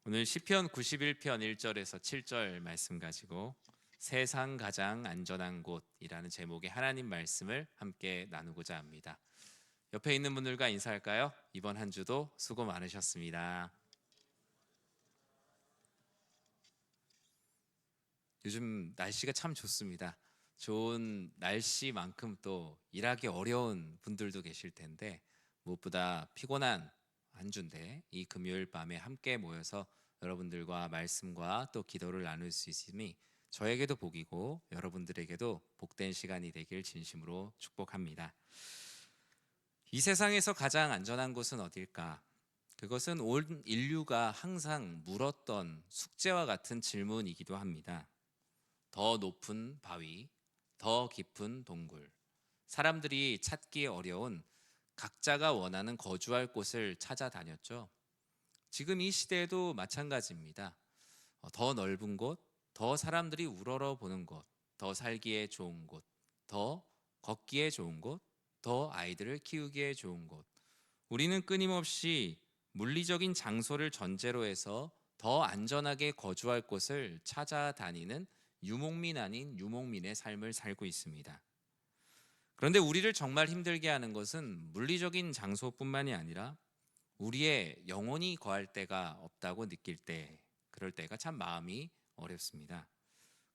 오늘 시편 91편 1절에서 7절 말씀 가지고 세상 가장 안전한 곳이라는 제목의 하나님 말씀을 함께 나누고자 합니다. 옆에 있는 분들과 인사할까요? 이번 한 주도 수고 많으셨습니다. 요즘 날씨가 참 좋습니다. 좋은 날씨만큼 또 일하기 어려운 분들도 계실 텐데 무엇보다 피곤한 한 주인데 이 금요일 밤에 함께 모여서 여러분들과 말씀과 또 기도를 나눌 수 있음이 저에게도 복이고 여러분들에게도 복된 시간이 되길 진심으로 축복합니다. 이 세상에서 가장 안전한 곳은 어딜까? 그것은 온 인류가 항상 물었던 숙제와 같은 질문이기도 합니다. 더 높은 바위, 더 깊은 동굴, 사람들이 찾기 어려운 각자가 원하는 거주할 곳을 찾아다녔죠. 지금 이 시대에도 마찬가지입니다. 더 넓은 곳, 더 사람들이 우러러 보는 곳, 더 살기에 좋은 곳, 더 걷기에 좋은 곳, 더 아이들을 키우기에 좋은 곳. 우리는 끊임없이 물리적인 장소를 전제로 해서 더 안전하게 거주할 곳을 찾아다니는 유목민 아닌 유목민의 삶을 살고 있습니다. 그런데 우리를 정말 힘들게 하는 것은 물리적인 장소뿐만이 아니라 우리의 영혼이 거할 데가 없다고 느낄 때, 그럴 때가 참 마음이 어렵습니다.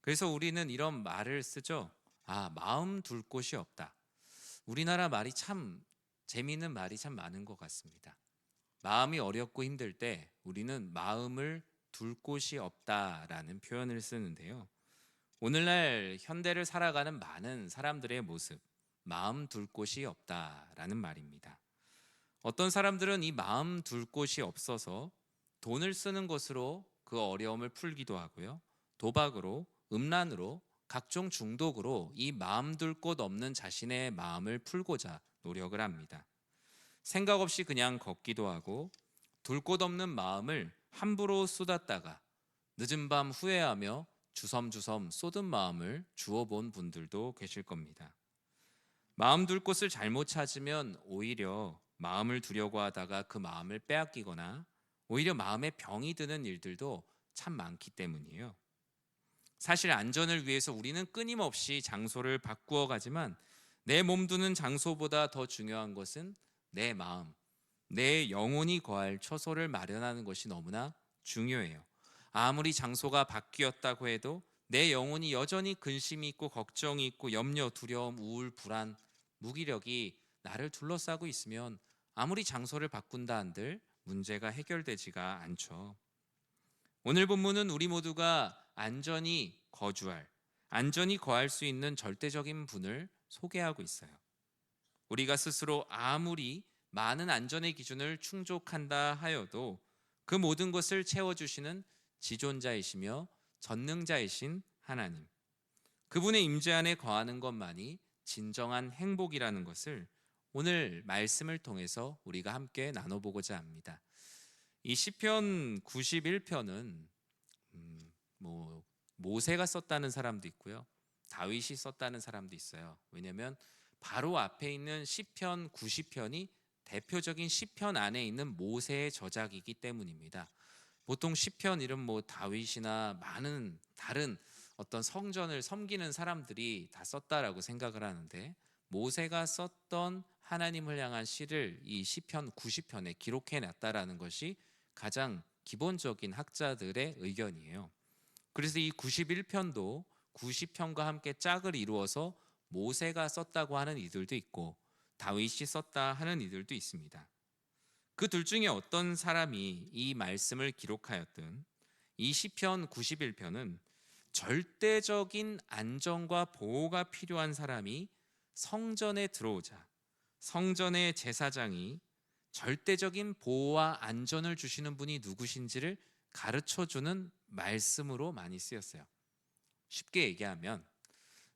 그래서 우리는 이런 말을 쓰죠. 마음 둘 곳이 없다. 우리나라 말이 참 재미있는 말이 참 많은 것 같습니다. 마음이 어렵고 힘들 때 우리는 마음을 둘 곳이 없다라는 표현을 쓰는데요. 오늘날 현대를 살아가는 많은 사람들의 모습, 마음 둘 곳이 없다라는 말입니다. 어떤 사람들은 이 마음 둘 곳이 없어서 돈을 쓰는 것으로 그 어려움을 풀기도 하고요. 도박으로, 음란으로, 각종 중독으로 이 마음 둘 곳 없는 자신의 마음을 풀고자 노력을 합니다. 생각 없이 그냥 걷기도 하고 둘 곳 없는 마음을 함부로 쏟았다가 늦은 밤 후회하며 주섬주섬 쏟은 마음을 주워본 분들도 계실 겁니다. 마음 둘 곳을 잘못 찾으면 오히려 마음을 두려고 하다가 그 마음을 빼앗기거나 오히려 마음에 병이 드는 일들도 참 많기 때문이에요. 사실 안전을 위해서 우리는 끊임없이 장소를 바꾸어 가지만 내 몸 두는 장소보다 더 중요한 것은 내 마음, 내 영혼이 거할 처소를 마련하는 것이 너무나 중요해요. 아무리 장소가 바뀌었다고 해도 내 영혼이 여전히 근심이 있고 걱정이 있고 염려, 두려움, 우울, 불안, 무기력이 나를 둘러싸고 있으면 아무리 장소를 바꾼다 한들 문제가 해결되지가 않죠. 오늘 본문은 우리 모두가 안전히 거할 수 있는 절대적인 분을 소개하고 있어요. 우리가 스스로 아무리 많은 안전의 기준을 충족한다 하여도 그 모든 것을 채워주시는 지존자이시며 전능자이신 하나님, 그분의 임재 안에 거하는 것만이 진정한 행복이라는 것을 오늘 말씀을 통해서 우리가 함께 나눠보고자 합니다. 이 시편 91편은 모세가 썼다는 사람도 있고요, 다윗이 썼다는 사람도 있어요. 왜냐하면 바로 앞에 있는 시편 90편이 대표적인 시편 안에 있는 모세의 저작이기 때문입니다. 보통 시편 이름 다윗이나 많은 다른 어떤 성전을 섬기는 사람들이 다 썼다라고 생각을 하는데 모세가 썼던 하나님을 향한 시를 이 시편 90편에 기록해 놨다라는 것이 가장 기본적인 학자들의 의견이에요. 그래서 이 91편도 90편과 함께 짝을 이루어서 모세가 썼다고 하는 이들도 있고 다윗이 썼다 하는 이들도 있습니다. 그 둘 중에 어떤 사람이 이 말씀을 기록하였든 이 시편 91편은 절대적인 안정과 보호가 필요한 사람이 성전에 들어오자 성전의 제사장이 절대적인 보호와 안전을 주시는 분이 누구신지를 가르쳐주는 말씀으로 많이 쓰였어요. 쉽게 얘기하면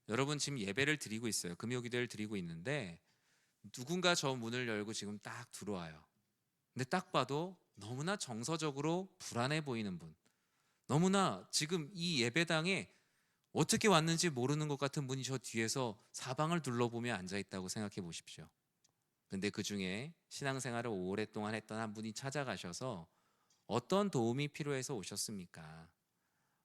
여러분 지금 예배를 드리고 있어요. 금요기도를 드리고 있는데 누군가 저 문을 열고 지금 딱 들어와요. 근데 딱 봐도 너무나 정서적으로 불안해 보이는 분, 너무나 지금 이 예배당에 어떻게 왔는지 모르는 것 같은 분이 저 뒤에서 사방을 둘러보며 앉아있다고 생각해 보십시오. 근데 그 중에 신앙생활을 오랫동안 했던 한 분이 찾아가셔서 어떤 도움이 필요해서 오셨습니까?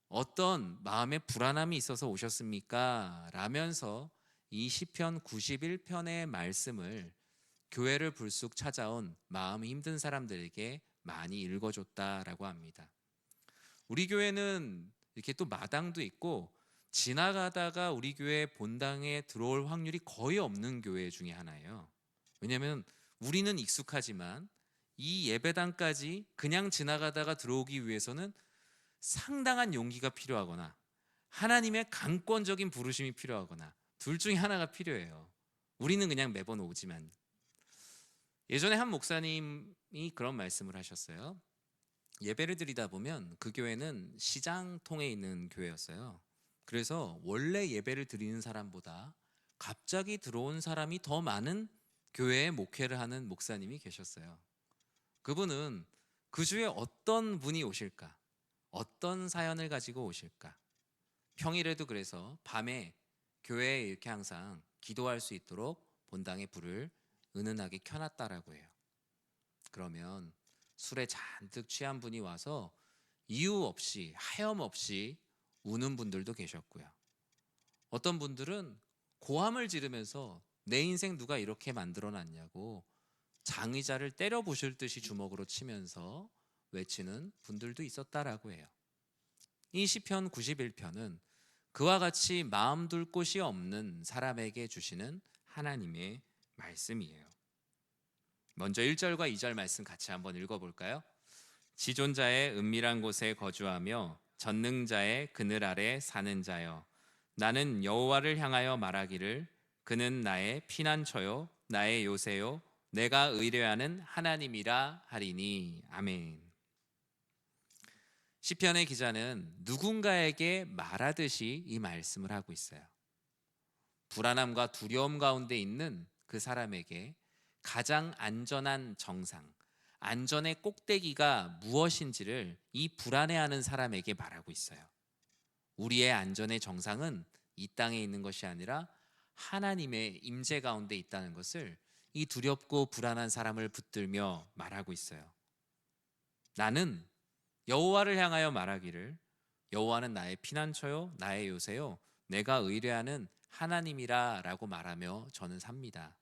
어떤 마음의 불안함이 있어서 오셨습니까? 라면서 이 시편 91편의 말씀을 교회를 불쑥 찾아온 마음이 힘든 사람들에게 많이 읽어줬다라고 합니다. 우리 교회는 이렇게 또 마당도 있고 지나가다가 우리 교회 본당에 들어올 확률이 거의 없는 교회 중에 하나예요. 왜냐하면 우리는 익숙하지만 이 예배당까지 그냥 지나가다가 들어오기 위해서는 상당한 용기가 필요하거나 하나님의 강권적인 부르심이 필요하거나 둘 중에 하나가 필요해요. 우리는 그냥 매번 오지만. 예전에 한 목사님이 그런 말씀을 하셨어요. 예배를 드리다 보면 그 교회는 시장통에 있는 교회였어요. 그래서 원래 예배를 드리는 사람보다 갑자기 들어온 사람이 더 많은 교회에 목회를 하는 목사님이 계셨어요. 그분은 그 주에 어떤 분이 오실까? 어떤 사연을 가지고 오실까? 평일에도 그래서 밤에 교회에 이렇게 항상 기도할 수 있도록 본당에 불을 은은하게 켜놨다라고 해요. 그러면 술에 잔뜩 취한 분이 와서 이유 없이 하염없이 우는 분들도 계셨고요. 어떤 분들은 고함을 지르면서 내 인생 누가 이렇게 만들어놨냐고 장의자를 때려 부실 듯이 주먹으로 치면서 외치는 분들도 있었다라고 해요. 이 시편 91편은 그와 같이 마음 둘 곳이 없는 사람에게 주시는 하나님의 말씀이에요. 먼저 1절과 2절 말씀 같이 한번 읽어볼까요? 지존자의 은밀한 곳에 거주하며 전능자의 그늘 아래 사는 자여, 나는 여호와를 향하여 말하기를 그는 나의 피난처요 나의 요새요 내가 의뢰하는 하나님이라 하리니. 아멘. 시편의 기자는 누군가에게 말하듯이 이 말씀을 하고 있어요. 불안함과 두려움 가운데 있는 그 사람에게 가장 안전한 정상, 안전의 꼭대기가 무엇인지를 이 불안해하는 사람에게 말하고 있어요. 우리의 안전의 정상은 이 땅에 있는 것이 아니라 하나님의 임재 가운데 있다는 것을 이 두렵고 불안한 사람을 붙들며 말하고 있어요. 나는 여호와를 향하여 말하기를 여호와는 나의 피난처요 나의 요새요 내가 의뢰하는 하나님이라 라고 말하며 저는 삽니다.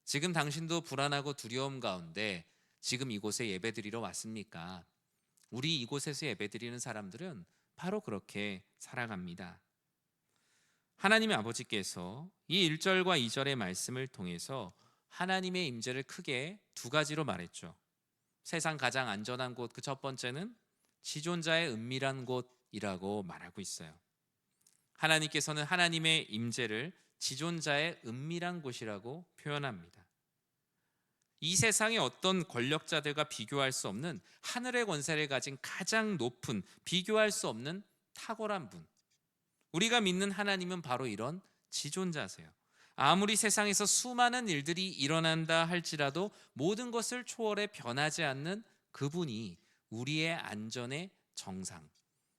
지금 당신도 불안하고 두려움 가운데 지금 이곳에 예배드리러 왔습니까? 우리 이곳에서 예배드리는 사람들은 바로 그렇게 살아갑니다. 하나님의 아버지께서 이 1절과 2절의 말씀을 통해서 하나님의 임재를 크게 두 가지로 말했죠. 세상 가장 안전한 곳, 그 첫 번째는 지존자의 은밀한 곳이라고 말하고 있어요. 하나님께서는 하나님의 임재를 지존자의 은밀한 곳이라고 표현합니다. 이 세상의 어떤 권력자들과 비교할 수 없는 하늘의 권세를 가진 가장 높은, 비교할 수 없는 탁월한 분, 우리가 믿는 하나님은 바로 이런 지존자세요. 아무리 세상에서 수많은 일들이 일어난다 할지라도 모든 것을 초월해 변하지 않는 그분이 우리의 안전의 정상,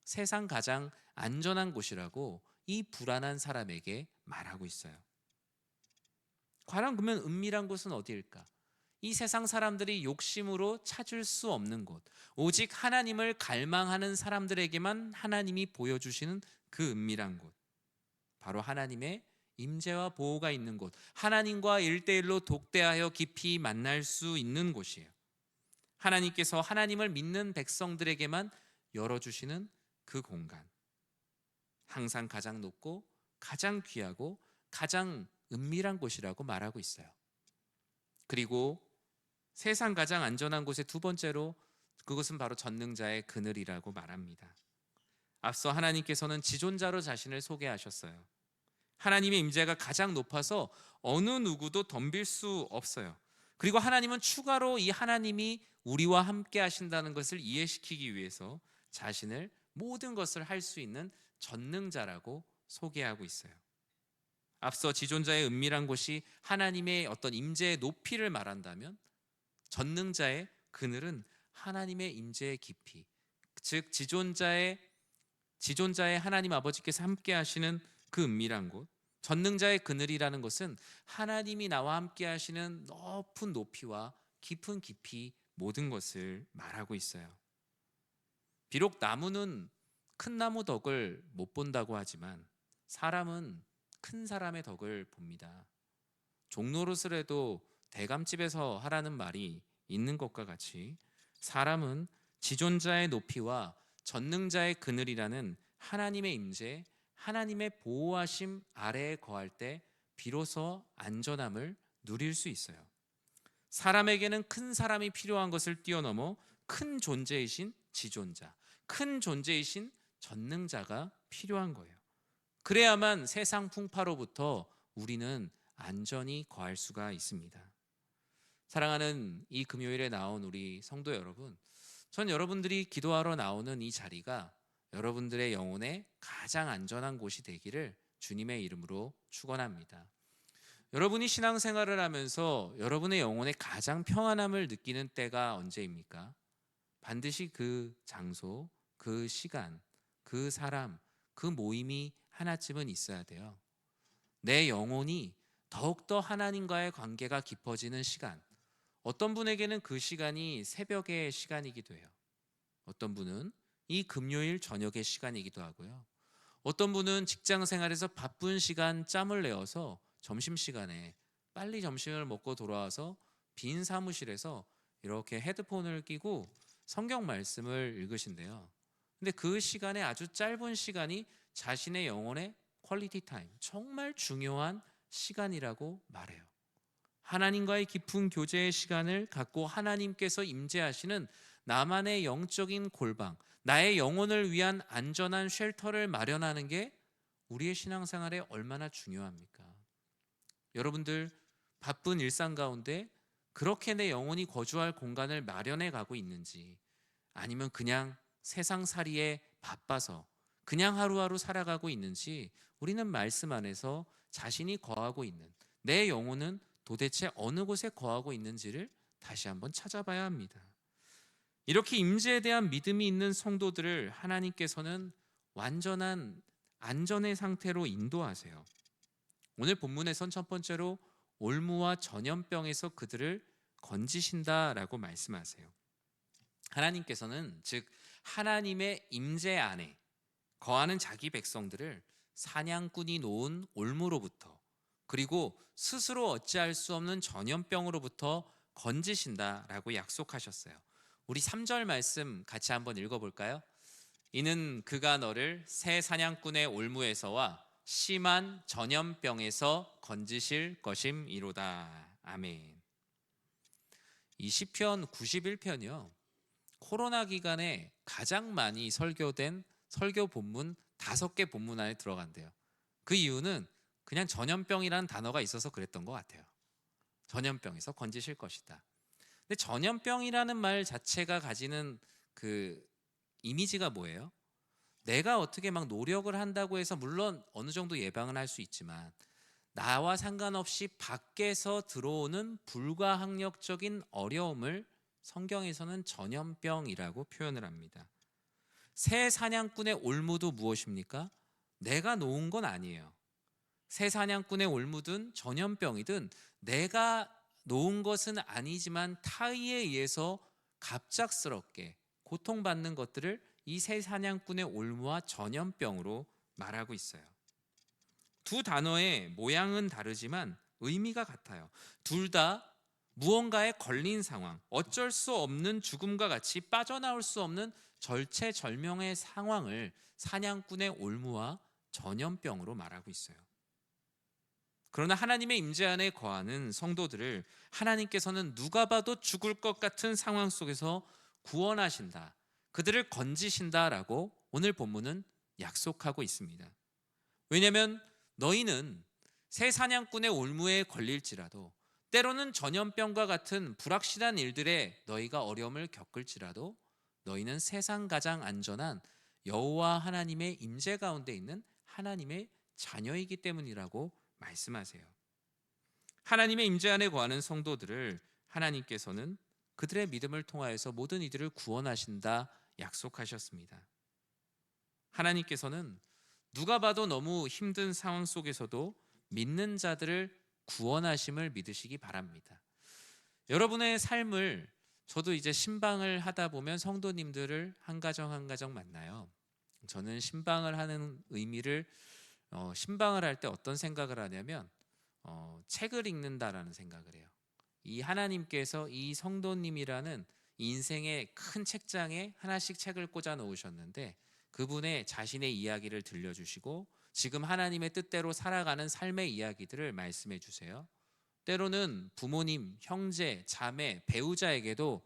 세상 가장 안전한 곳이라고 이 불안한 사람에게 말하고 있어요. 과연 그러면 은밀한 곳은 어디일까? 이 세상 사람들이 욕심으로 찾을 수 없는 곳, 오직 하나님을 갈망하는 사람들에게만 하나님이 보여주시는 그 은밀한 곳, 바로 하나님의 임재와 보호가 있는 곳, 하나님과 1대1로 독대하여 깊이 만날 수 있는 곳이에요. 하나님께서 하나님을 믿는 백성들에게만 열어주시는 그 공간, 항상 가장 높고 가장 귀하고 가장 은밀한 곳이라고 말하고 있어요. 그리고 세상 가장 안전한 곳의 두 번째로 그것은 바로 전능자의 그늘이라고 말합니다. 앞서 하나님께서는 지존자로 자신을 소개하셨어요. 하나님의 임재가 가장 높아서 어느 누구도 덤빌 수 없어요. 그리고 하나님은 추가로 이 하나님이 우리와 함께 하신다는 것을 이해시키기 위해서 자신을 모든 것을 할 수 있는 전능자라고 소개하고 있어요. 앞서 지존자의 은밀한 곳이 하나님의 어떤 임재의 높이를 말한다면 전능자의 그늘은 하나님의 임재의 깊이, 즉 지존자의 하나님 아버지께서 함께 하시는 그 은밀한 곳, 전능자의 그늘이라는 것은 하나님이 나와 함께 하시는 높은 높이와 깊은 깊이 모든 것을 말하고 있어요. 비록 나무는 큰 나무 덕을 못 본다고 하지만 사람은 큰 사람의 덕을 봅니다. 종노릇을 해도 대감집에서 하라는 말이 있는 것과 같이 사람은 지존자의 높이와 전능자의 그늘이라는 하나님의 임재, 하나님의 보호하심 아래에 거할 때 비로소 안전함을 누릴 수 있어요. 사람에게는 큰 사람이 필요한 것을 뛰어넘어 큰 존재이신 지존자, 큰 존재이신 전능자가 필요한 거예요. 그래야만 세상 풍파로부터 우리는 안전히 거할 수가 있습니다. 사랑하는 이 금요일에 나온 우리 성도 여러분, 전 여러분들이 기도하러 나오는 이 자리가 여러분들의 영혼에 가장 안전한 곳이 되기를 주님의 이름으로 축원합니다. 여러분이 신앙생활을 하면서 여러분의 영혼에 가장 평안함을 느끼는 때가 언제입니까? 반드시 그 장소, 그 시간, 그 사람, 그 모임이 하나쯤은 있어야 돼요. 내 영혼이 더욱더 하나님과의 관계가 깊어지는 시간, 어떤 분에게는 그 시간이 새벽의 시간이기도 해요. 어떤 분은 이 금요일 저녁의 시간이기도 하고요. 어떤 분은 직장 생활에서 바쁜 시간 짬을 내어서 점심시간에 빨리 점심을 먹고 돌아와서 빈 사무실에서 이렇게 헤드폰을 끼고 성경 말씀을 읽으신대요. 근데 그 시간에 아주 짧은 시간이 자신의 영혼의 퀄리티 타임, 정말 중요한 시간이라고 말해요. 하나님과의 깊은 교제의 시간을 갖고 하나님께서 임재하시는 나만의 영적인 골방, 나의 영혼을 위한 안전한 쉘터를 마련하는 게 우리의 신앙생활에 얼마나 중요합니까? 여러분들 바쁜 일상 가운데 그렇게 내 영혼이 거주할 공간을 마련해 가고 있는지, 아니면 그냥 세상살이에 바빠서 그냥 하루하루 살아가고 있는지, 우리는 말씀 안에서 자신이 거하고 있는 내 영혼은 도대체 어느 곳에 거하고 있는지를 다시 한번 찾아봐야 합니다. 이렇게 임재에 대한 믿음이 있는 성도들을 하나님께서는 완전한 안전의 상태로 인도하세요. 오늘 본문에선 첫 번째로 올무와 전염병에서 그들을 건지신다라고 말씀하세요. 하나님께서는 즉 하나님의 임재 안에 거하는 자기 백성들을 사냥꾼이 놓은 올무로부터, 그리고 스스로 어찌할 수 없는 전염병으로부터 건지신다라고 약속하셨어요. 우리 3절 말씀 같이 한번 읽어볼까요? 이는 그가 너를 새 사냥꾼의 올무에서와 심한 전염병에서 건지실 것임이로다. 아멘. 이 시편 91편이요, 코로나 기간에 가장 많이 설교된 설교 본문 5개 본문 안에 들어간대요. 그 이유는 그냥 전염병이라는 단어가 있어서 그랬던 것 같아요. 전염병에서 건지실 것이다. 근데 전염병이라는 말 자체가 가지는 그 이미지가 뭐예요? 내가 어떻게 막 노력을 한다고 해서 물론 어느 정도 예방은 할 수 있지만 나와 상관없이 밖에서 들어오는 불가항력적인 어려움을 성경에서는 전염병이라고 표현을 합니다. 새 사냥꾼의 올무도 무엇입니까? 내가 놓은 건 아니에요. 새 사냥꾼의 올무든 전염병이든 내가 놓은 것은 아니지만 타의에 의해서 갑작스럽게 고통받는 것들을 이 새 사냥꾼의 올무와 전염병으로 말하고 있어요. 두 단어의 모양은 다르지만 의미가 같아요. 둘 다 무언가에 걸린 상황, 어쩔 수 없는 죽음과 같이 빠져나올 수 없는 절체절명의 상황을 사냥꾼의 올무와 전염병으로 말하고 있어요. 그러나 하나님의 임재 안에 거하는 성도들을 하나님께서는 누가 봐도 죽을 것 같은 상황 속에서 구원하신다, 그들을 건지신다라고 오늘 본문은 약속하고 있습니다. 왜냐하면 너희는 새 사냥꾼의 올무에 걸릴지라도, 때로는 전염병과 같은 불확실한 일들에 너희가 어려움을 겪을지라도 너희는 세상 가장 안전한 여호와 하나님의 임재 가운데 있는 하나님의 자녀이기 때문이라고 말씀하세요. 하나님의 임재 안에 거하는 성도들을 하나님께서는 그들의 믿음을 통하여서 모든 이들을 구원하신다 약속하셨습니다. 하나님께서는 누가 봐도 너무 힘든 상황 속에서도 믿는 자들을 구원하심을 믿으시기 바랍니다. 여러분의 삶을 저도 이제 신방을 하다 보면 성도님들을 한 가정 한 가정 만나요. 저는 신방을 하는 의미를 신방을 할 때 어떤 생각을 하냐면 책을 읽는다라는 생각을 해요. 이 하나님께서 이 성도님이라는 인생의 큰 책장에 하나씩 책을 꽂아 놓으셨는데 그분의 자신의 이야기를 들려주시고 지금 하나님의 뜻대로 살아가는 삶의 이야기들을 말씀해 주세요. 때로는 부모님, 형제, 자매, 배우자에게도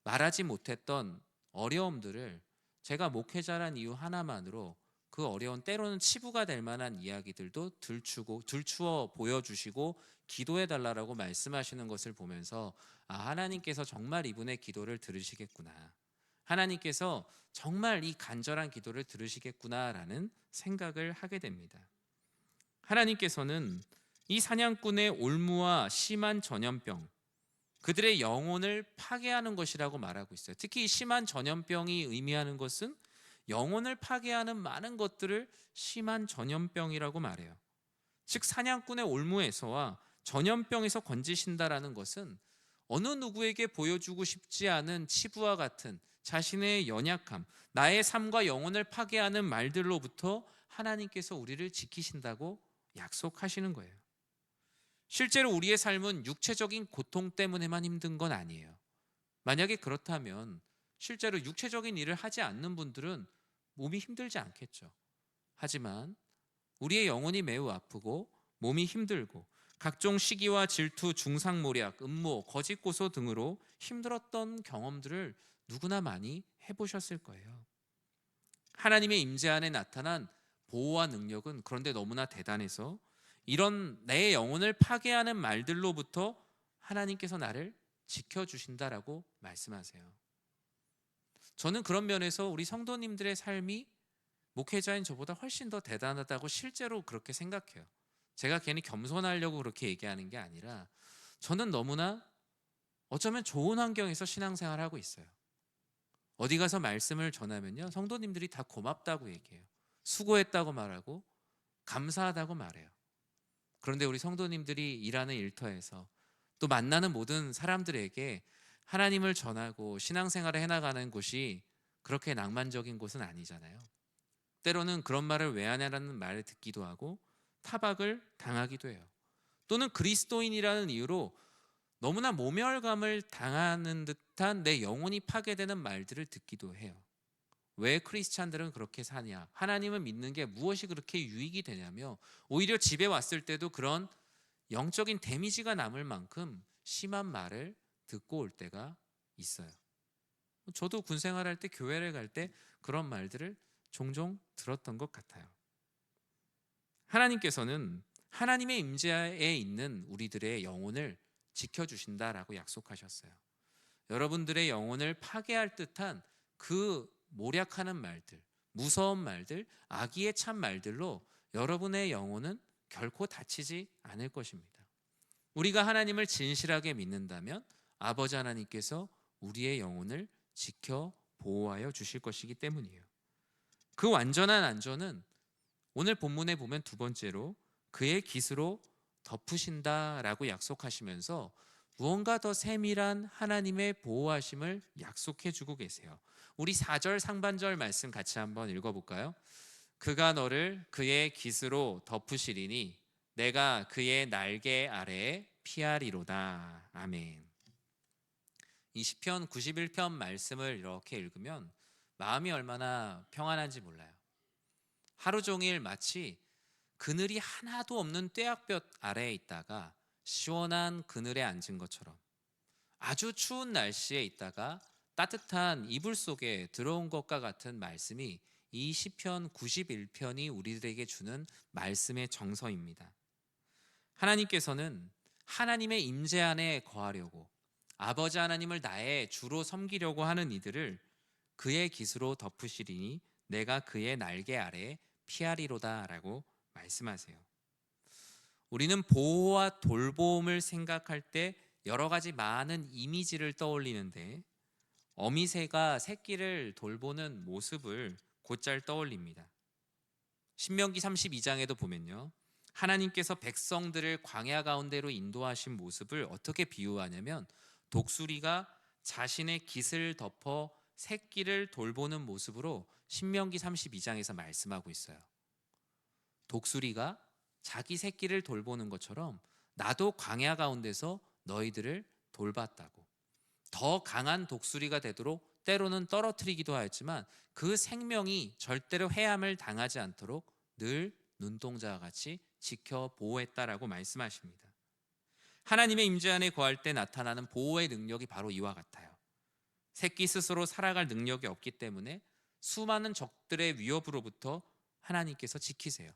말하지 못했던 어려움들을 제가 목회자란 이유 하나만으로 그 어려운 때로는 치부가 될 만한 이야기들도 들추어 보여주시고 기도해 달라고 말씀하시는 것을 보면서 하나님께서 정말 이분의 기도를 들으시겠구나. 하나님께서 정말 이 간절한 기도를 들으시겠구나라는 생각을 하게 됩니다. 하나님께서는 이 사냥꾼의 올무와 심한 전염병, 그들의 영혼을 파괴하는 것이라고 말하고 있어요. 특히 심한 전염병이 의미하는 것은 영혼을 파괴하는 많은 것들을 심한 전염병이라고 말해요. 즉 사냥꾼의 올무에서와 전염병에서 건지신다라는 것은 어느 누구에게 보여주고 싶지 않은 치부와 같은 자신의 연약함, 나의 삶과 영혼을 파괴하는 말들로부터 하나님께서 우리를 지키신다고 약속하시는 거예요. 실제로 우리의 삶은 육체적인 고통 때문에만 힘든 건 아니에요. 만약에 그렇다면 실제로 육체적인 일을 하지 않는 분들은 몸이 힘들지 않겠죠. 하지만 우리의 영혼이 매우 아프고 몸이 힘들고 각종 시기와 질투, 중상모략, 음모, 거짓 고소 등으로 힘들었던 경험들을 누구나 많이 해보셨을 거예요. 하나님의 임재 안에 나타난 보호와 능력은 그런데 너무나 대단해서 이런 내 영혼을 파괴하는 말들로부터 하나님께서 나를 지켜주신다라고 말씀하세요. 저는 그런 면에서 우리 성도님들의 삶이 목회자인 저보다 훨씬 더 대단하다고 실제로 그렇게 생각해요. 제가 괜히 겸손하려고 그렇게 얘기하는 게 아니라 저는 너무나 어쩌면 좋은 환경에서 신앙생활을 하고 있어요. 어디 가서 말씀을 전하면요, 성도님들이 다 고맙다고 얘기해요. 수고했다고 말하고 감사하다고 말해요. 그런데 우리 성도님들이 일하는 일터에서 또 만나는 모든 사람들에게 하나님을 전하고 신앙생활을 해나가는 곳이 그렇게 낭만적인 곳은 아니잖아요. 때로는 그런 말을 왜 하냐라는 말을 듣기도 하고 타박을 당하기도 해요. 또는 그리스도인이라는 이유로 너무나 모멸감을 당하는 듯한 내 영혼이 파괴되는 말들을 듣기도 해요. 왜 크리스찬들은 그렇게 사냐? 하나님을 믿는 게 무엇이 그렇게 유익이 되냐며 오히려 집에 왔을 때도 그런 영적인 데미지가 남을 만큼 심한 말을 듣고 올 때가 있어요. 저도 군 생활할 때 교회를 갈 때 그런 말들을 종종 들었던 것 같아요. 하나님께서는 하나님의 임재에 있는 우리들의 영혼을 지켜주신다라고 약속하셨어요. 여러분들의 영혼을 파괴할 듯한 그 모략하는 말들, 무서운 말들, 악의의 참 말들로 여러분의 영혼은 결코 다치지 않을 것입니다. 우리가 하나님을 진실하게 믿는다면 아버지 하나님께서 우리의 영혼을 지켜 보호하여 주실 것이기 때문이에요. 그 완전한 안전은 오늘 본문에 보면 두 번째로 그의 깃으로 덮으신다라고 약속하시면서 무언가 더 세밀한 하나님의 보호하심을 약속해 주고 계세요. 우리 4절 상반절 말씀 같이 한번 읽어볼까요? 그가 너를 그의 깃으로 덮으시리니 내가 그의 날개 아래에 피하리로다. 아멘. 이 시편 91편 말씀을 이렇게 읽으면 마음이 얼마나 평안한지 몰라요. 하루 종일 마치 그늘이 하나도 없는 떼약볕 아래에 있다가 시원한 그늘에 앉은 것처럼 아주 추운 날씨에 있다가 따뜻한 이불 속에 들어온 것과 같은 말씀이 이 시편 91편이 우리들에게 주는 말씀의 정서입니다. 하나님께서는 하나님의 임재 안에 거하려고 아버지 하나님을 나의 주로 섬기려고 하는 이들을 그의 깃으로 덮으시리니 내가 그의 날개 아래에 피하리로다 라고 말씀하세요. 우리는 보호와 돌봄을 생각할 때 여러 가지 많은 이미지를 떠올리는데 어미새가 새끼를 돌보는 모습을 곧잘 떠올립니다. 신명기 32장에도 보면요, 하나님께서 백성들을 광야 가운데로 인도하신 모습을 어떻게 비유하냐면 독수리가 자신의 깃을 덮어 새끼를 돌보는 모습으로 신명기 32장에서 말씀하고 있어요. 독수리가 자기 새끼를 돌보는 것처럼 나도 광야 가운데서 너희들을 돌봤다고. 더 강한 독수리가 되도록 때로는 떨어뜨리기도 하였지만 그 생명이 절대로 해함을 당하지 않도록 늘 눈동자와 같이 지켜 보호했다라고 말씀하십니다. 하나님의 임재 안에 거할 때 나타나는 보호의 능력이 바로 이와 같아요. 새끼 스스로 살아갈 능력이 없기 때문에 수많은 적들의 위협으로부터 하나님께서 지키세요.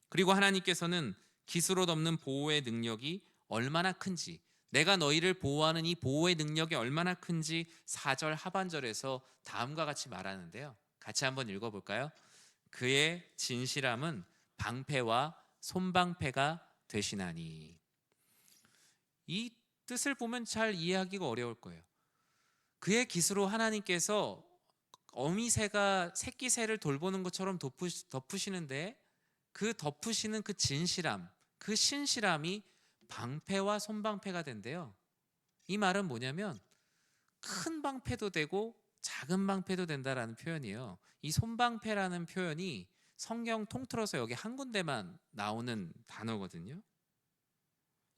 그리고 하나님께서는 깃으로 덮는 보호의 능력이 얼마나 큰지, 내가 너희를 보호하는 이 보호의 능력이 얼마나 큰지 4절 하반절에서 다음과 같이 말하는데요. 같이 한번 읽어볼까요? 그의 진실함은 방패와 손방패가 되시나니. 이 뜻을 보면 잘 이해하기가 어려울 거예요. 그의 깃으로 하나님께서 어미새가 새끼새를 돌보는 것처럼 덮으시는데, 그 덮으시는 그 진실함, 그 신실함이 방패와 손방패가 된대요. 이 말은 뭐냐면 큰 방패도 되고 작은 방패도 된다라는 표현이에요. 이 손방패라는 표현이 성경 통틀어서 여기 한 군데만 나오는 단어거든요.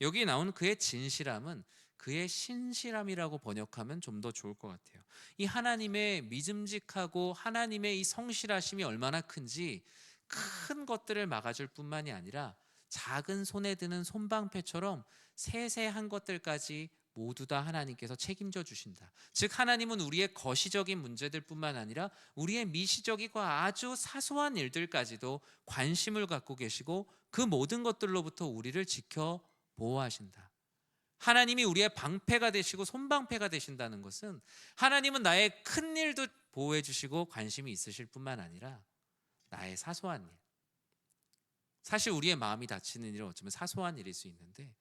여기 나오는 그의 진실함은 그의 신실함이라고 번역하면 좀 더 좋을 것 같아요. 이 하나님의 믿음직하고 하나님의 이 성실하심이 얼마나 큰지, 큰 것들을 막아줄 뿐만이 아니라 작은 손에 드는 손방패처럼 세세한 것들까지 모두 다 하나님께서 책임져 주신다. 즉 하나님은 우리의 거시적인 문제들 뿐만 아니라 우리의 미시적이고 아주 사소한 일들까지도 관심을 갖고 계시고 그 모든 것들로부터 우리를 지켜 보호하신다. 하나님이 우리의 방패가 되시고 손방패가 되신다는 것은 하나님은 나의 큰 일도 보호해 주시고 관심이 있으실 뿐만 아니라 나의 사소한 일, 사실 우리의 마음이 다치는 일은 어쩌면 사소한 일일 수 있는데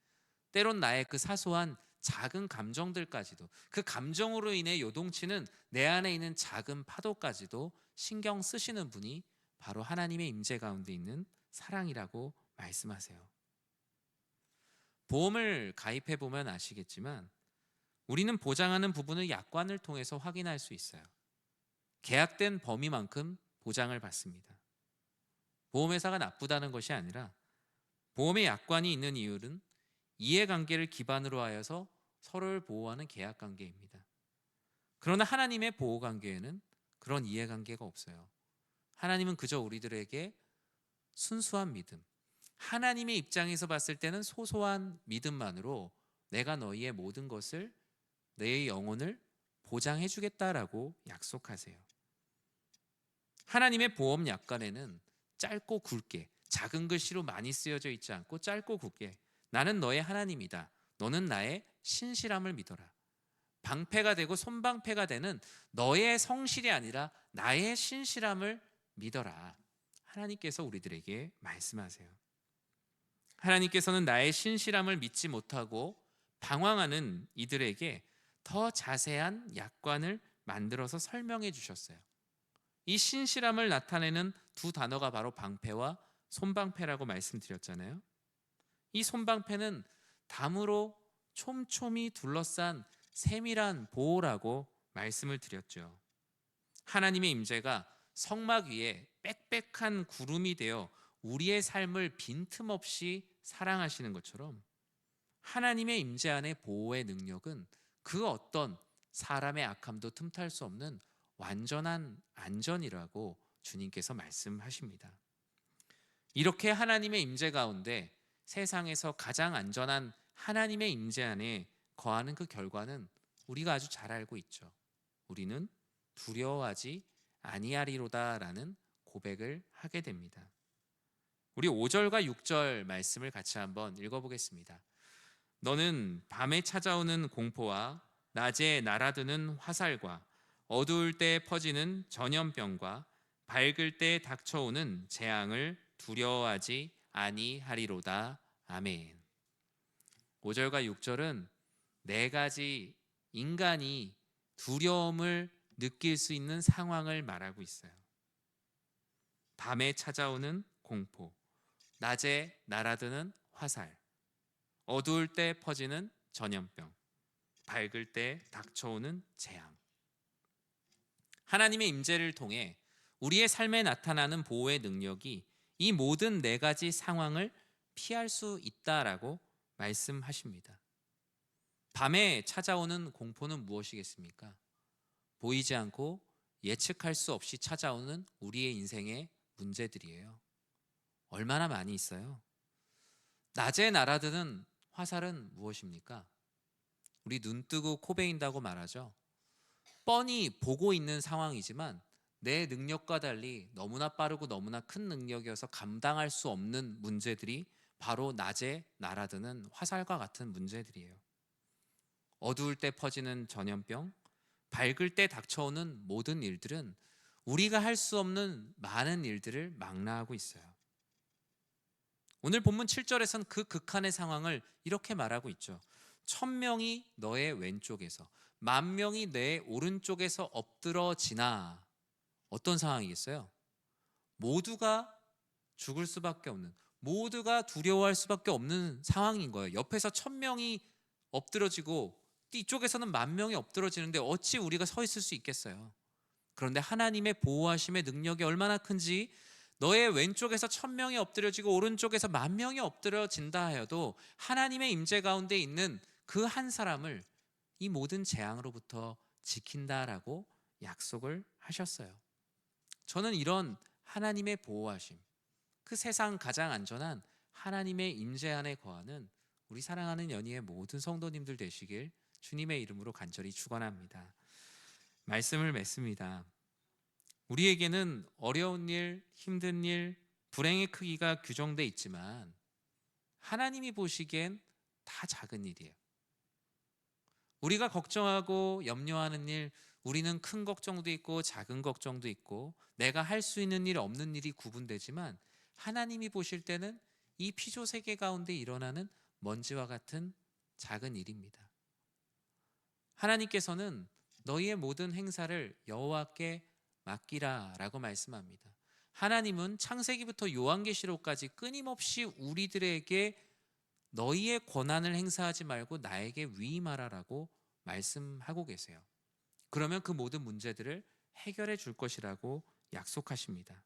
때론 나의 그 사소한 작은 감정들까지도, 그 감정으로 인해 요동치는 내 안에 있는 작은 파도까지도 신경 쓰시는 분이 바로 하나님의 임재 가운데 있는 사랑이라고 말씀하세요. 보험을 가입해 보면 아시겠지만 우리는 보장하는 부분을 약관을 통해서 확인할 수 있어요. 계약된 범위만큼 보장을 받습니다. 보험회사가 나쁘다는 것이 아니라 보험의 약관이 있는 이유는 이해관계를 기반으로 하여서 서로를 보호하는 계약관계입니다. 그러나 하나님의 보호관계에는 그런 이해관계가 없어요. 하나님은 그저 우리들에게 순수한 믿음, 하나님의 입장에서 봤을 때는 소소한 믿음만으로 내가 너희의 모든 것을, 너의 영혼을 보장해 주겠다라고 약속하세요. 하나님의 보험 약관에는 짧고 굵게, 작은 글씨로 많이 쓰여져 있지 않고 짧고 굵게 나는 너의 하나님이다, 너는 나의 신실함을 믿어라, 방패가 되고 손방패가 되는 너의 성실이 아니라 나의 신실함을 믿어라. 하나님께서 우리들에게 말씀하세요. 하나님께서는 나의 신실함을 믿지 못하고 방황하는 이들에게 더 자세한 약관을 만들어서 설명해 주셨어요. 이 신실함을 나타내는 두 단어가 바로 방패와 손방패라고 말씀드렸잖아요. 이 손방패는 담으로 촘촘히 둘러싼 세밀한 보호라고 말씀을 드렸죠. 하나님의 임재가 성막 위에 빽빽한 구름이 되어 우리의 삶을 빈틈없이 사랑하시는 것처럼 하나님의 임재 안의 보호의 능력은 그 어떤 사람의 악함도 틈탈 수 없는 완전한 안전이라고 주님께서 말씀하십니다. 이렇게 하나님의 임재 가운데 세상에서 가장 안전한 하나님의 임재 안에 거하는 그 결과는 우리가 아주 잘 알고 있죠. 우리는 두려워하지 아니하리로다라는 고백을 하게 됩니다. 우리 5절과 6절 말씀을 같이 한번 읽어보겠습니다. 너는 밤에 찾아오는 공포와 낮에 날아드는 화살과 어두울 때 퍼지는 전염병과 밝을 때 닥쳐오는 재앙을 두려워하지 아니하리로다. 아멘. 5절과 6절은 네 가지 인간이 두려움을 느낄 수 있는 상황을 말하고 있어요. 밤에 찾아오는 공포, 낮에 날아드는 화살, 어두울 때 퍼지는 전염병, 밝을 때 닥쳐오는 재앙. 하나님의 임재를 통해 우리의 삶에 나타나는 보호의 능력이 이 모든 네 가지 상황을 피할 수 있다라고 말씀하십니다. 밤에 찾아오는 공포는 무엇이겠습니까? 보이지 않고 예측할 수 없이 찾아오는 우리의 인생의 문제들이에요. 얼마나 많이 있어요? 낮에 날아드는 화살은 무엇입니까? 우리 눈 뜨고 코 베인다고 말하죠. 뻔히 보고 있는 상황이지만 내 능력과 달리 너무나 빠르고 너무나 큰 능력이어서 감당할 수 없는 문제들이 바로 낮에 날아드는 화살과 같은 문제들이에요. 어두울 때 퍼지는 전염병, 밝을 때 닥쳐오는 모든 일들은 우리가 할 수 없는 많은 일들을 망라하고 있어요. 오늘 본문 7절에선 그 극한의 상황을 이렇게 말하고 있죠. 1000명이 너의 왼쪽에서 10,000명이 내 오른쪽에서 엎드러지나. 어떤 상황이겠어요? 모두가 죽을 수밖에 없는, 모두가 두려워할 수밖에 없는 상황인 거예요. 옆에서 1000명이 엎드러지고 이쪽에서는 10,000명이 엎드러지는데 어찌 우리가 서 있을 수 있겠어요? 그런데 하나님의 보호하심의 능력이 얼마나 큰지, 너의 왼쪽에서 1000명이 엎드려지고 오른쪽에서 10,000명이 엎드려진다 하여도 하나님의 임재 가운데 있는 그 한 사람을 이 모든 재앙으로부터 지킨다라고 약속을 하셨어요. 저는 이런 하나님의 보호하심, 그 세상 가장 안전한 하나님의 임재 안에 거하는 우리 사랑하는 연희의 모든 성도님들 되시길 주님의 이름으로 간절히 축원합니다. 말씀을 맺습니다. 우리에게는 어려운 일, 힘든 일, 불행의 크기가 규정돼 있지만 하나님이 보시기엔 다 작은 일이에요. 우리가 걱정하고 염려하는 일, 우리는 큰 걱정도 있고 작은 걱정도 있고 내가 할 수 있는 일, 없는 일이 구분되지만 하나님이 보실 때는 이 피조 세계 가운데 일어나는 먼지와 같은 작은 일입니다. 하나님께서는 너희의 모든 행사를 여호와께 맡기라라고 말씀합니다. 하나님은 창세기부터 요한계시록까지 끊임없이 우리들에게 너희의 권한을 행사하지 말고 나에게 위임하라라고 말씀하고 계세요. 그러면 그 모든 문제들을 해결해 줄 것이라고 약속하십니다.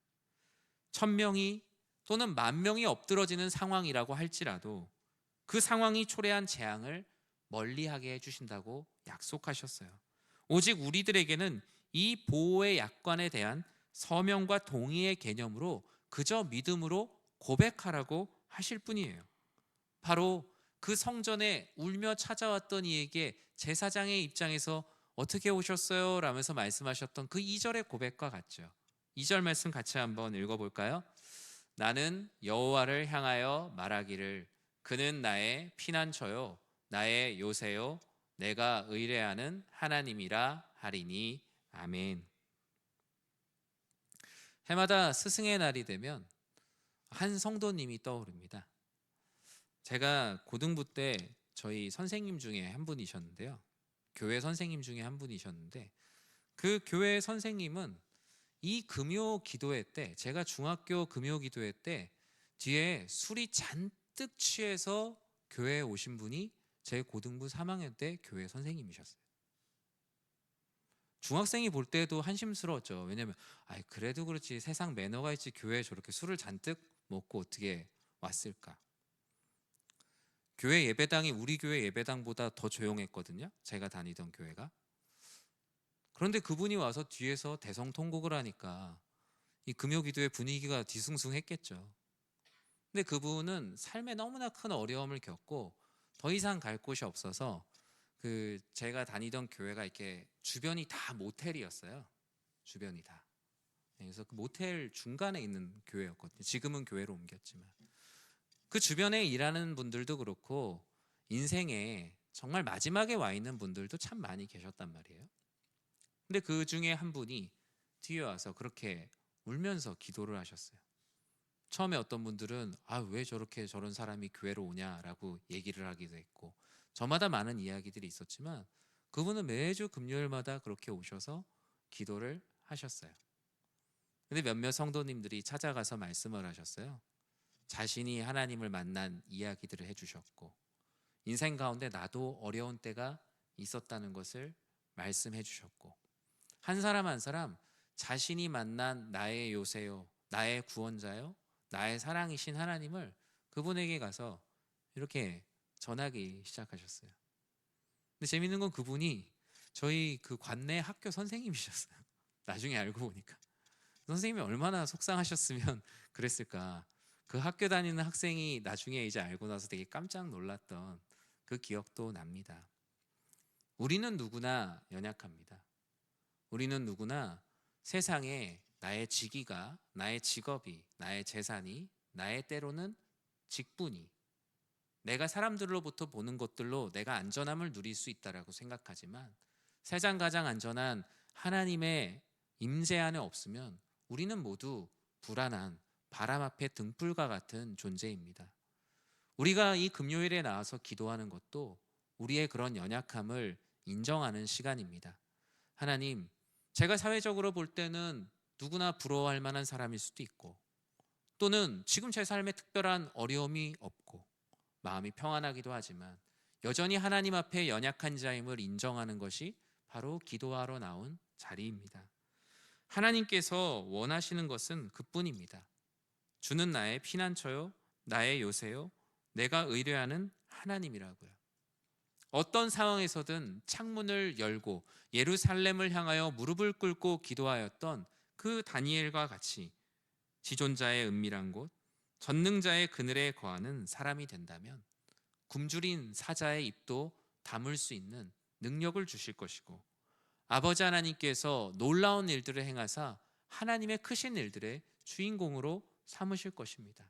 1000명이 또는 10,000명이 엎드러지는 상황이라고 할지라도 그 상황이 초래한 재앙을 멀리하게 해주신다고 약속하셨어요. 오직 우리들에게는 이 보호의 약관에 대한 서명과 동의의 개념으로 그저 믿음으로 고백하라고 하실 뿐이에요. 바로 그 성전에 울며 찾아왔던 이에게 제사장의 입장에서 어떻게 오셨어요? 라면서 말씀하셨던 그 2절의 고백과 같죠. 2절 말씀 같이 한번 읽어볼까요? 나는 여호와를 향하여 말하기를 그는 나의 피난처요 나의 요새요 내가 의뢰하는 하나님이라 하리니 아멘. 해마다 스승의 날이 되면 한 성도님이 떠오릅니다. 제가 고등부 때 저희 선생님 중에 한 분이셨는데요. 교회 선생님 중에 한 분이셨는데 그 교회 선생님은 이 금요 기도회 때, 제가 중학교 금요 기도회 때 뒤에 술이 잔뜩 취해서 교회에 오신 분이 제 고등부 3학년 때 교회 선생님이셨어요. 중학생이 볼 때도 한심스러웠죠. 왜냐면 그래도 그렇지 세상 매너가 있지 교회에 저렇게 술을 잔뜩 먹고 어떻게 왔을까. 교회 예배당이 우리 교회 예배당보다 더 조용했거든요. 제가 다니던 교회가. 그런데 그분이 와서 뒤에서 대성통곡을 하니까 이 금요기도의 분위기가 뒤숭숭했겠죠. 근데 그분은 삶에 너무나 큰 어려움을 겪고 더 이상 갈 곳이 없어서 그 제가 다니던 교회가 이렇게 주변이 다 모텔이었어요. 주변이 다. 그래서 그 모텔 중간에 있는 교회였거든요. 지금은 교회로 옮겼지만 그 주변에 일하는 분들도 그렇고 인생에 정말 마지막에 와 있는 분들도 참 많이 계셨단 말이에요. 근데 그 중에 한 분이 뒤에 와서 그렇게 울면서 기도를 하셨어요. 처음에 어떤 분들은 왜 저렇게 저런 사람이 교회로 오냐라고 얘기를 하기도 했고 저마다 많은 이야기들이 있었지만 그분은 매주 금요일마다 그렇게 오셔서 기도를 하셨어요. 근데 몇몇 성도님들이 찾아가서 말씀을 하셨어요. 자신이 하나님을 만난 이야기들을 해주셨고 인생 가운데 나도 어려운 때가 있었다는 것을 말씀해 주셨고, 한 사람 한 사람 자신이 만난 나의 요새요, 나의 구원자요, 나의 사랑이신 하나님을 그분에게 가서 이렇게 전하기 시작하셨어요. 근데 재밌는 건 그분이 저희 그 관내 학교 선생님이셨어요. 나중에 알고 보니까 선생님이 얼마나 속상하셨으면 그랬을까. 그 학교 다니는 학생이 나중에 이제 알고 나서 되게 깜짝 놀랐던 그 기억도 납니다. 우리는 누구나 연약합니다. 우리는 누구나 세상에 나의 직위가, 나의 직업이, 나의 재산이, 나의 때로는 직분이, 내가 사람들로부터 보는 것들로 내가 안전함을 누릴 수 있다라고 생각하지만, 세상 가장 안전한 하나님의 임재 안에 없으면 우리는 모두 불안한 바람 앞에 등불과 같은 존재입니다. 우리가 이 금요일에 나와서 기도하는 것도 우리의 그런 연약함을 인정하는 시간입니다. 하나님, 제가 사회적으로 볼 때는 누구나 부러워할 만한 사람일 수도 있고, 또는 지금 제 삶에 특별한 어려움이 없고 마음이 평안하기도 하지만, 여전히 하나님 앞에 연약한 자임을 인정하는 것이 바로 기도하러 나온 자리입니다. 하나님께서 원하시는 것은 그뿐입니다. 주는 나의 피난처요, 나의 요새요, 내가 의뢰하는 하나님이라고요. 어떤 상황에서든 창문을 열고 예루살렘을 향하여 무릎을 꿇고 기도하였던 그 다니엘과 같이 지존자의 은밀한 곳, 전능자의 그늘에 거하는 사람이 된다면 굶주린 사자의 입도 다물 수 있는 능력을 주실 것이고, 아버지 하나님께서 놀라운 일들을 행하사 하나님의 크신 일들의 주인공으로 삼으실 것입니다.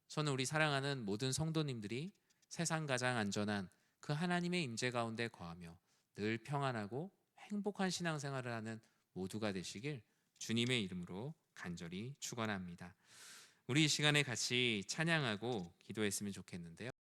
저는 우리 사랑하는 모든 성도님들이 세상 가장 안전한 그 하나님의 임재 가운데 거하며 늘 평안하고 행복한 신앙생활을 하는 모두가 되시길 주님의 이름으로 간절히 축원합니다. 우리 이 시간에 같이 찬양하고 기도했으면 좋겠는데요.